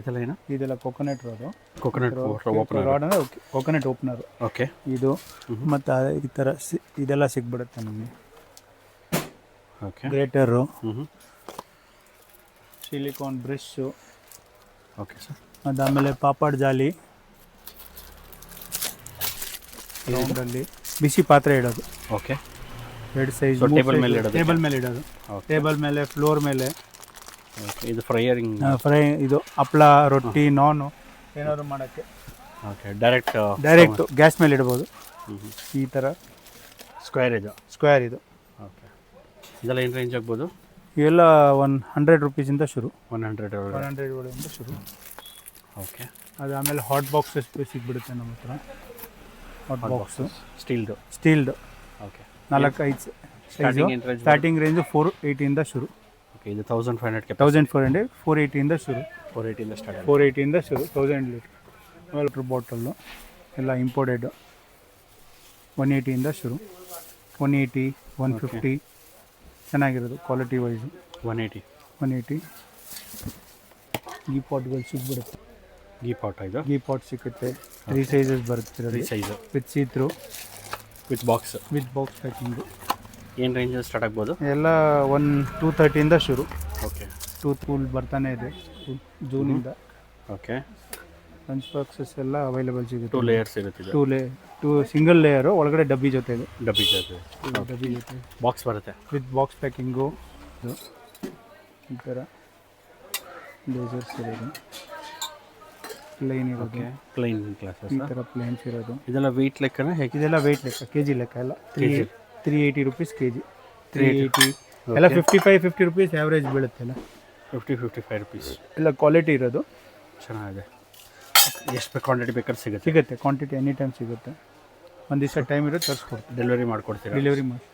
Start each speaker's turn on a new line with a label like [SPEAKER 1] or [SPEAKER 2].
[SPEAKER 1] ಇದೆಲ್ಲ ಏನು?
[SPEAKER 2] ಇದೆಲ್ಲ coconut rod.
[SPEAKER 1] Coconut opener.
[SPEAKER 2] Rod ಅಂದರೆ ಕೋಕೋನಟ್ ಓಪನರು.
[SPEAKER 1] ಓಕೆ.
[SPEAKER 2] ಇದು ಮತ್ತು ಈ ಥರ ಇದೆಲ್ಲ ಸಿಗ್ಬಿಡುತ್ತೆ ನಮಗೆ.
[SPEAKER 1] Okay.
[SPEAKER 2] Grater, silicon brush.
[SPEAKER 1] Okay sir.
[SPEAKER 2] ಅದಾದಮೇಲೆ ಪಾಪಡ್ ಜಾಲಿ, ರೌಂಡಲ್ಲಿ ಬಿಸಿ ಪಾತ್ರೆ ಇಡೋದು.
[SPEAKER 1] ಓಕೆ.
[SPEAKER 2] 2 ಸೈಜ್
[SPEAKER 1] ಟೇಬಲ್ ಮೇಲೆ ಇಡೋದು.
[SPEAKER 2] ಟೇಬಲ್ ಮೇಲೆ ಇಡೋದು. ಟೇಬಲ್ ಮೇಲೆ, ಫ್ಲೋರ್ ಮೇಲೆ.
[SPEAKER 1] ಓಕೆ. ಇದು ಫ್ರೈಯರಿಂಗ್.
[SPEAKER 2] ಫ್ರೈ ಇದು ಹಪ್ಪಳ, ರೊಟ್ಟಿ, ನಾನು ಏನಾದ್ರು ಮಾಡೋಕ್ಕೆ.
[SPEAKER 1] ಓಕೆ. ಡೈರೆಕ್ಟ್
[SPEAKER 2] ಗ್ಯಾಸ್ ಮೇಲೆ ಇಡ್ಬೋದು. ಈ ಥರ
[SPEAKER 1] ಸ್ಕ್ವೇರ್
[SPEAKER 2] ಇದು.
[SPEAKER 1] ಓಕೆ. ಇದೆಲ್ಲ ಏನು ರೇಂಜ್ ಆಗ್ಬೋದು?
[SPEAKER 2] ಇವೆಲ್ಲ 100 ರುಪೀಸಿಂದ ಶುರು.
[SPEAKER 1] 100
[SPEAKER 2] ಒಳಗಿಂದ ಶುರು.
[SPEAKER 1] ಓಕೆ.
[SPEAKER 2] ಅದು ಆಮೇಲೆ ಹಾಟ್ ಬಾಕ್ಸಸ್ ಸಿಗ್ಬಿಡುತ್ತೆ ನಮ್ಮ ಹತ್ರ. ಹಾಟ್ ಬಾಕ್ಸು ಸ್ಟೀಲ್ದು.
[SPEAKER 1] ಓಕೆ.
[SPEAKER 2] 4-5 ಸೈಜು. ಸ್ಟಾರ್ಟಿಂಗ್ ರೇಂಜು 480ಇಂದ ಶುರು.
[SPEAKER 1] ಓಕೆ. ಇದು 1500
[SPEAKER 2] 1400, 480ಇಂದ ಶುರು.
[SPEAKER 1] 480ಇಂದ ಸ್ಟಾರ್ಟ್.
[SPEAKER 2] 480ಇಂದ ಶುರು. 1000 ಲೀಟ್ರ್. ಆಮೇಲೆ ಬಾಟಲ್ಲು ಎಲ್ಲ ಇಂಪೋರ್ಟೆಡ್. 180ಇಂದ ಶುರು. 180, 150 ಚೆನ್ನಾಗಿರೋದು ಕ್ವಾಲಿಟಿ ವೈಸು. 180. ಗೀ ಪಾಟ್ಗಳು ಸಿಗ್ಬಿಡುತ್ತೆ. ಗೀ ಪಾಟ್ ಸಿಗುತ್ತೆ. 3 ಸೈಜಸ್ ಬರುತ್ತೆ.
[SPEAKER 1] 3 ಸೈಜು
[SPEAKER 2] ವಿತ್ ಸೀತ್ರು,
[SPEAKER 1] ವಿತ್ ಬಾಕ್ಸ್
[SPEAKER 2] ಪ್ಯಾಕಿಂಗು.
[SPEAKER 1] ಏನು ರೇಂಜ್ ಸ್ಟಾರ್ಟ್ ಆಗ್ಬೋದು?
[SPEAKER 2] ಎಲ್ಲ 230ಇಂದ ಶುರು.
[SPEAKER 1] ಓಕೆ.
[SPEAKER 2] 2 ಫುಲ್ ಬರ್ತಾನೆ ಇದೆ ಜೂನಿಂದ.
[SPEAKER 1] ಓಕೆ.
[SPEAKER 2] ಲಂಚ್ ಬಾಕ್ಸಸ್ ಎಲ್ಲ ಅವೈಲೇಬಲ್ ಸಿಗುತ್ತೆ.
[SPEAKER 1] 2 ಲೇಯರ್ಸ್ ಇರುತ್ತೆ.
[SPEAKER 2] 2 ಸಿಂಗಲ್ ಲೇಯರು, ಒಳಗಡೆ ಡಬ್ಬಿ ಜೊತೆ ಇದೆ.
[SPEAKER 1] ಡಬ್ಬಿ ಜೊತೆ ಬಾಕ್ಸ್ ಬರುತ್ತೆ
[SPEAKER 2] ವಿತ್ ಬಾಕ್ಸ್ ಪ್ಯಾಕಿಂಗು. ಈ ಥರ ಲೇಸರ್ಸ್ ಇರೋದು, ಪ್ಲೇನ್ ಇರೋದು.
[SPEAKER 1] ಪ್ಲೇನ್ ಗ್ಲಾಸಸ್
[SPEAKER 2] ಈ ಥರ ಪ್ಲೇನ್ಸ್ ಇರೋದು.
[SPEAKER 1] ಇದೆಲ್ಲ ವೆಯ್ಟ್ ಲೆಕ್ಕನ ಹೇಗೆ?
[SPEAKER 2] ಇದೆಲ್ಲ ವೆಯ್ಟ್ ಲೆಕ್ಕ, ಕೆ ಜಿ ಲೆಕ್ಕ ಎಲ್ಲ. 380 ರುಪೀಸ್ ಕೆ ಜಿ. 380 ಎಲ್ಲ 55-50 ರುಪೀಸ್ ಆ್ಯಾವ್ರೇಜ್ ಬೀಳುತ್ತೆ ಎಲ್ಲ.
[SPEAKER 1] 50-55 ರುಪೀಸ್
[SPEAKER 2] ಎಲ್ಲ ಕ್ವಾಲಿಟಿ ಇರೋದು.
[SPEAKER 1] ಚೆನ್ನಾಗಿದೆ. ಎಷ್ಟು ಕ್ವಾಂಟಿಟಿ ಬೇಕಾದ್ರೆ
[SPEAKER 2] ಸಿಗುತ್ತೆ. ಕ್ವಾಂಟಿಟಿ ಎನಿ ಟೈಮ್ ಸಿಗುತ್ತೆ. ಒಂದು ದಿವಸ ಟೈಮ್ ಇರೋದು ತರಿಸ್ಕೊಡ್ತೀವಿ.
[SPEAKER 1] ಡೆಲಿವರಿ ಮಾಡಿಕೊಡ್ತೀರಾ?
[SPEAKER 2] ಡೆಲಿವರಿ ಮಾಡಿ.